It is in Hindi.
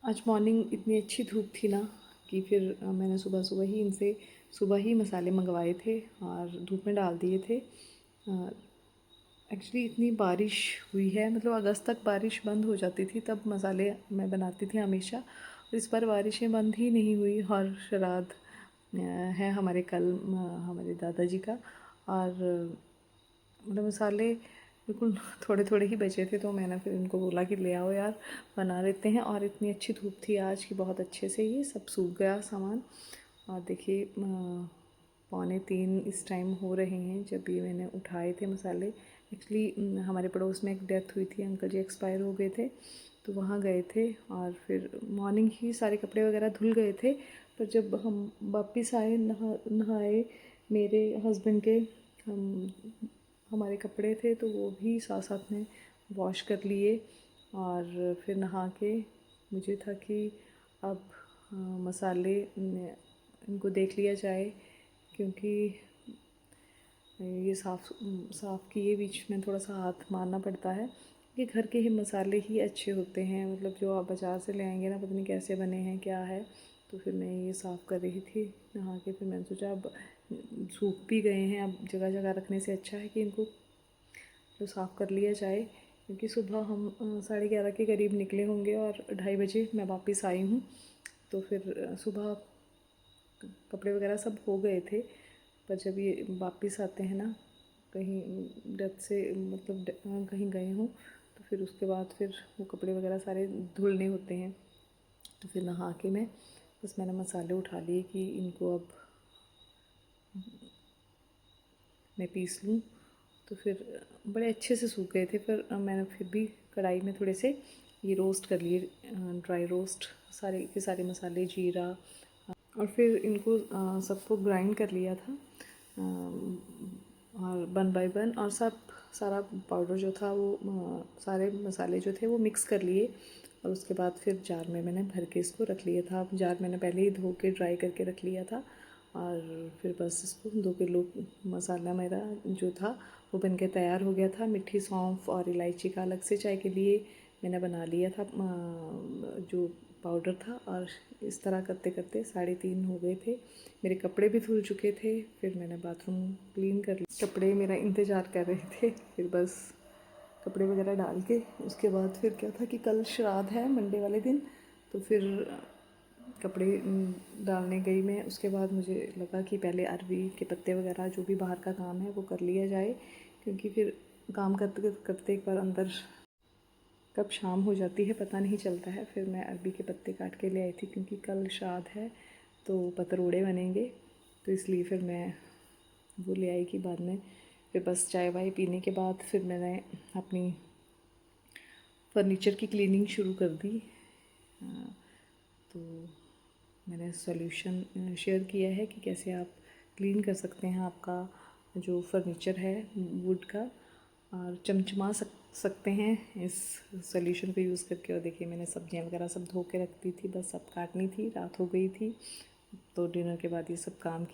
आज मॉर्निंग इतनी अच्छी धूप थी ना कि फिर मैंने सुबह ही मसाले मंगवाए थे और धूप में डाल दिए थे। एक्चुअली इतनी बारिश हुई है, मतलब अगस्त तक बारिश बंद हो जाती थी, तब मसाले मैं बनाती थी हमेशा। और इस बार बारिशें बंद ही नहीं हुई और श्राद्ध है हमारे कल, हमारे दादाजी का। और मतलब मसाले बिल्कुल थोड़े थोड़े ही बचे थे, तो मैंने फिर इनको बोला कि ले आओ यार, बना लेते हैं। और इतनी अच्छी धूप थी आज की, बहुत अच्छे से ये सब सूख गया सामान। और देखिए 2:45 इस टाइम हो रहे हैं जब ये मैंने उठाए थे मसाले। एक्चुअली हमारे पड़ोस में एक डेथ हुई थी, अंकल जी एक्सपायर हो गए थे, तो वहाँ गए थे। और फिर मॉर्निंग ही सारे कपड़े वगैरह धुल गए थे, पर जब हम वापस आए नहाए मेरे हस्बैंड के, हम हमारे कपड़े थे तो वो भी साथ साथ में वॉश कर लिए। और फिर नहा के मुझे था कि अब मसाले इनको देख लिया जाए, क्योंकि ये साफ़ किए बीच में थोड़ा सा हाथ मारना पड़ता है। ये घर के ही मसाले ही अच्छे होते हैं, मतलब जो आप बाज़ार से ले आएंगे ना, पता नहीं कैसे बने हैं क्या है। तो फिर मैं ये साफ़ कर रही थी नहा के। फिर मैंने सोचा अब सूख भी गए हैं, अब जगह जगह रखने से अच्छा है कि इनको तो साफ़ कर लिया जाए। क्योंकि सुबह हम 11:30 के करीब निकले होंगे और 2:30 मैं वापस आई हूँ। तो फिर सुबह कपड़े वगैरह सब हो गए थे, पर जब ये वापस आते हैं ना कहीं डेथ से, मतलब कहीं गए हों, तो फिर उसके बाद फिर वो कपड़े वगैरह सारे धुलने होते हैं। तो फिर नहा के मैंने मसाले उठा लिए कि इनको अब मैं पीस लूँ। तो फिर बड़े अच्छे से सूख गए थे, पर मैंने फिर भी कढ़ाई में थोड़े से ये रोस्ट कर लिए, ड्राई रोस्ट सारे के सारे मसाले, जीरा। और फिर इनको सबको ग्राइंड कर लिया था, और 1 बाय 1, और सारा पाउडर जो था वो सारे मसाले जो थे वो मिक्स कर लिए। और उसके बाद फिर जार में मैंने भर के इसको रख लिया था। जार मैंने पहले ही धो के ड्राई करके रख लिया था। और फिर बस इसको 2 किलो मसाला मेरा जो था वो बन के तैयार हो गया था। मीठी सौंफ और इलायची का अलग से चाय के लिए मैंने बना लिया था जो पाउडर था। और इस तरह करते करते 3:30 हो गए थे। मेरे कपड़े भी धुल चुके थे, फिर मैंने बाथरूम क्लीन कर लिया। कपड़े मेरा इंतज़ार कर रहे थे, फिर बस कपड़े वगैरह डाल के उसके बाद फिर क्या था कि कल श्राद्ध है मंडे वाले दिन। तो फिर कपड़े डालने गई मैं। उसके बाद मुझे लगा कि पहले अरबी के पत्ते वगैरह जो भी बाहर का काम है वो कर लिया जाए, क्योंकि फिर काम करते करते एक बार अंदर कब शाम हो जाती है पता नहीं चलता है। फिर मैं अरबी के पत्ते काट के ले आई थी, क्योंकि कल श्राद्ध है तो पतरोड़े बनेंगे, तो इसलिए फिर मैं वो ले आई कि बाद में। फिर बस चाय वाय पीने के बाद फिर मैंने अपनी फर्नीचर की क्लीनिंग शुरू कर दी। तो मैंने सॉल्यूशन शेयर किया है कि कैसे आप क्लीन कर सकते हैं आपका जो फर्नीचर है वुड का, और चमचमा सकते हैं इस सॉल्यूशन को यूज़ करके। और देखिए मैंने सब्जियां वगैरह सब धो के रख दी थी, बस अब काटनी थी, रात हो गई थी। तो डिनर के बाद ये सब काम